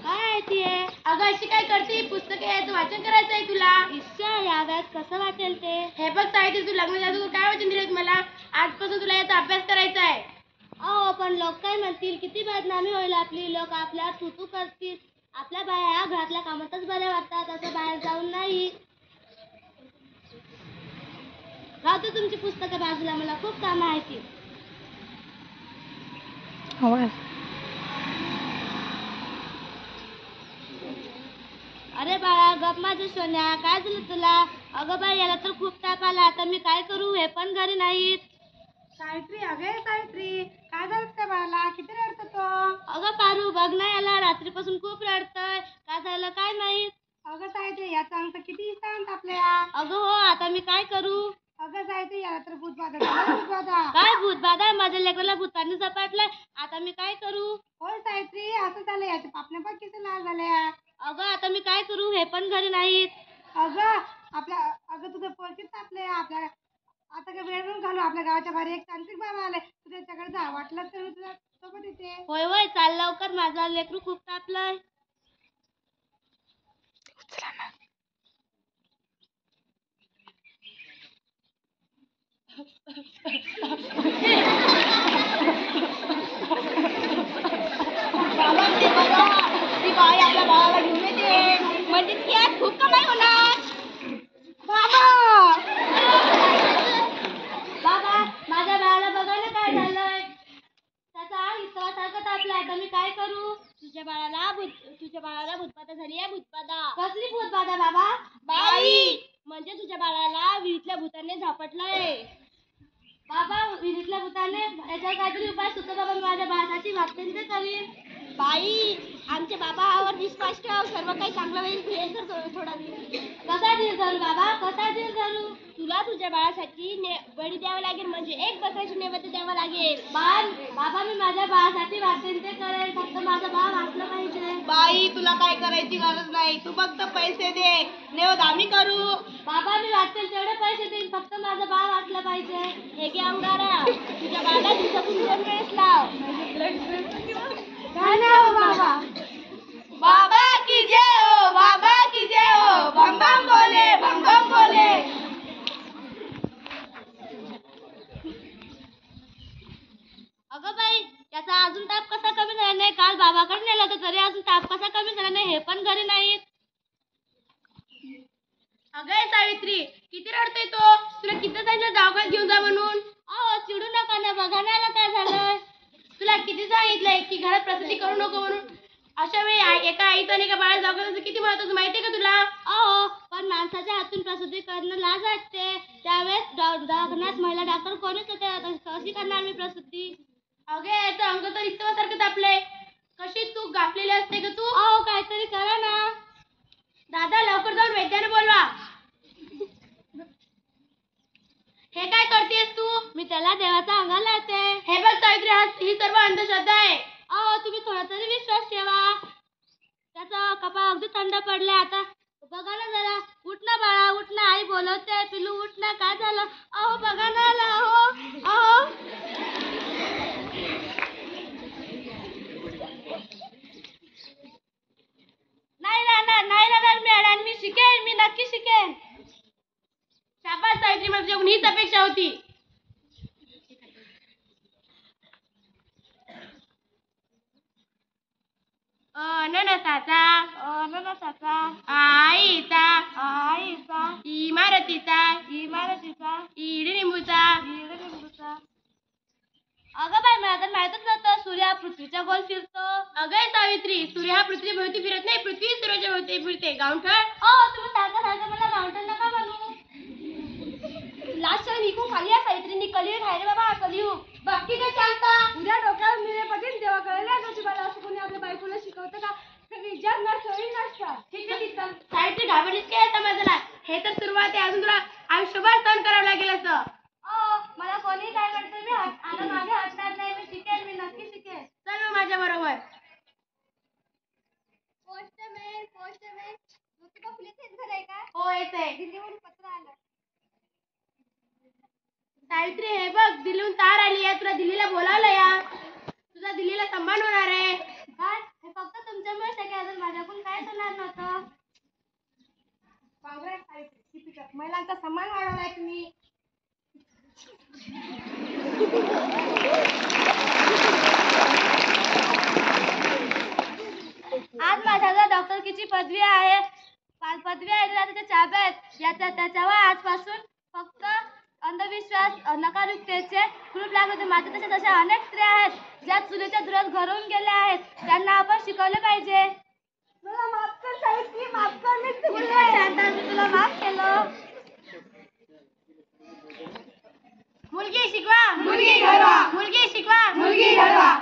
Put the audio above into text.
काय आहे ती? अगं अशी काय करते? पुस्तके याचं वाचन करायचं आहे तुला. ईश्वर, या वयात कसं वाटेल ते? हे बघ साहित्य, तू लग्न झालं तू काय वचन दिलेस मला? आजपासून तुला याचा अभ्यास करायचा आहे. अहो पण लोक काय म्हणतील? किती बदनामी होईल आपली. लोक आपल्यावर थुतू करतील. आपल्या बाया घरातल्या कामातच बऱ्या वाटतात, असं बाहेर जाऊन नाही. राहतो तुमची पुस्तकं बाजूला, मला खूप कामं आहेत ती. अरे बाळा, गप माझं सोन्या, काय झालं तुला? अगं बाई, याला तर खूप ताप आला. आता मी काय करू? हे पण घरी नाहीत. सावित्री, अगं सावित्री, काय झालं त्या बाळाला? किती रडतो तो? अगं पारू, बघ ना याला, रात्रीपासून खूप रडतय. काय झालं काय माहित? अगं सावित्री, याचा अंक किती शांत आपल्या. अगं हो, आता मी काय करू? अगं सावित्री, याला तर भूतबाधा झाला, भूतबाधा. काय भूतबाधा? माझ्या लेकराला भूतांनी झपाटलंय. आता मी काय करू? होय सावित्री, असं झालं. याच्या पापण्या बघ किती लाल झाल्या. अगं आता मी काय करू? हे पण घरी नाहीत. अगं तुझं पोरकीच तापलंय. आपल्या आता काय वेळ म्हणून घालू. आपल्या गावाच्या बाहेर एक तांत्रिक बाबा आलाय, तू त्याच्याकडे जा. वाटलं तर मी तुझ्या सोबत येते. होय होय, चाल लवकर, माझा लेकरू खूप तापलंय. बाबा, ती बाई आपल्या बाळाला घेऊन येते. म्हणजे ती आज खूप कमाई होणार. बाबा, बाबा, माझ्या बाळाला बघा ना काय झालंय. त्याचा इतवासारखं तापलाय. आता मी काय करू? तुझ्या बाळाला भूतबाधा झाली आहे. भूतबाधा. कसली भूतबाधा बाबा? बाई, म्हणजे तुझ्या बाळाला विहिरीतल्या भूताने झापटलंय. बाबा, विहिरीतल्या भूताने याच्यावर काहीतरी उपाय सुचव बाबा. मी माझ्या बाळासाठी वागते ते करीन. बाई, आमच्या बाबावर विश्वास ठेव. सर्व काही चांगलं होईल. भेट कर थोडा दिवस. कसा धीर धरू बाबा? कसा धीर धरू? तुला तुझ्या बाळासाठी बळी द्यावं लागेल. म्हणजे एक बकऱ्याची नैवेद्य द्यावं लागेल. बाबा, मी माझ्या बाळासाठी वाचेन ते करेन. फक्त माझं बाळ वाचलं पाहिजे. बाई, तुला काय करायची गरज नाही. तू फक्त पैसे दे. नेवद आम्ही करू. बाबा, मी वाचेल तेवढे पैसे देईन. फक्त माझं बाळ वाचलं पाहिजे. हे घे अंगारा. तुझ्या बाळाला दिवसातून 2 वेळेस लाव. काय नाही हो बाबा. बाबा की जय हो, बाबा की जय हो. भम भम बोले, भम भम बोले. अगं बाई, त्याचा अजून ताप कसा कमी झाला नाही? काल बाबाकडे नेला तर तरी अजून ताप कसा कमी झाला नाही? हे पण घरी नाहीत. अगं सावित्री, किती रडतोय तो? तुला किती सांगितलं दवाखान्यात घेऊन जा म्हणून? अहो, चिडू नका ना, बघा ना याला काय झालंय. तुला किती सांगितलंय की घरात प्रसूती करू नको म्हणून? अशा वेळी एका आईचं आणि एका बाळाला दवाखान्याचं किती महत्वाचं माहितीये का तुला? अहो, पण माणसाच्या हातून प्रसूती करणं लाज वाटते. त्यावेळेस दवाखान्यात महिला डॉक्टर कोणीच होते. आता कशी करणार मी प्रसूती? अगे, याचं अंग तर इस्तवासारखं तापलंय. कशी तू गाफलेली असते का तू? अहो, काहीतरी करा ना. दादा, लवकर जाऊन वैद्याने बोलवा. हे काय करतेस तू? मी त्याला देवाचा अंगा लावते. हे बघ सावित्री, ही सर्व अंधश्रद्धा आहे. अहो, तुम्ही थोडा तरी विश्वास ठेवा. त्याचा कपाळ अगदी थंड पडलाय. आता बघा ना जरा. उठ ना बाळा, उठ ना. आई बोलवते. पिलू उठ ना. काय झालं? अहो बघा ना याला. अहो. नाही राहणार मी अडाण. मी शिकेन. मी नक्की शिकेन. शाबास सावित्री, मला तुझ्याकडून हीच अपेक्षा होती. अननसाचा, आईचा, इमारतीचा, इडलिंबूचा. अगं बाई, मला तर माहितच नव्हतं सूर्य हा पृथ्वीच्या गोल फिरतो. अगं सावित्री, सूर्य हा पृथ्वीच्या भोवती फिरत नाही, पृथ्वी सूर्याच्या भोवती फिरते. गावठळ. तुम्ही सारखं मला माउंटन नका म्हणू. लास्ट टाइम इकून खाली आहे सावित्रीनी. कलियुग आहे रे बाबा, कलियुग. बाकी काय सांगता? उद्या डोक्यावर मिळे बघेन तेव्हा कळलं नशिबाला. असं कोणी आपल्या बायकोला शिकवतं का? विचार न सोयी नसतात. ठीक आहे. सावित्री, घाबरलीस काय समाजाला? हे तर सुरुवात आहे. अजून तुला आयुष्यभर सहन करावं लागेल असं. मला कोणी काय म्हणतं मी आता मागे हटणार नाही. मी शिकेन. मी नक्की शिकेन. चल मग माझ्या बरोबर. पोस्टमॅन तुका पोलीस घर आहे का? हो, येत आहे. दिल्लीहून पत्र आलं. सावित्री, हे बघ, दिल्लीहून तार आली आहे. तुला दिल्लीला बोलावलं या. तुझा दिल्लीला सन्मान होणार आहे. काय? हे फक्त तुमच्यामुळे शक्य. अजून महिलांचा सन्मान वाढवलाय तुम्ही. आज माझ्याकडे डॉक्टरकीची पदवी आहे. पदवी आहे त्याच्या चाब्या आहेत. त्याच्यावर आजपासून फक्त अंधविश्वास नकारयुक्तेचे कुलूप लागले. माझ्या तशा अनेक स्त्रिया आहेत ज्या चुलीच्या धुरात घरून गेल्या आहेत. त्यांना आपण शिकवले पाहिजे. मला माफ कर सावित्री, माफ कर. मी शांता, मी तुला माफ केलं. मुलगी शिकवा, मुलगी घडवा. मुलगी शिकवा, मुलगी घडवा.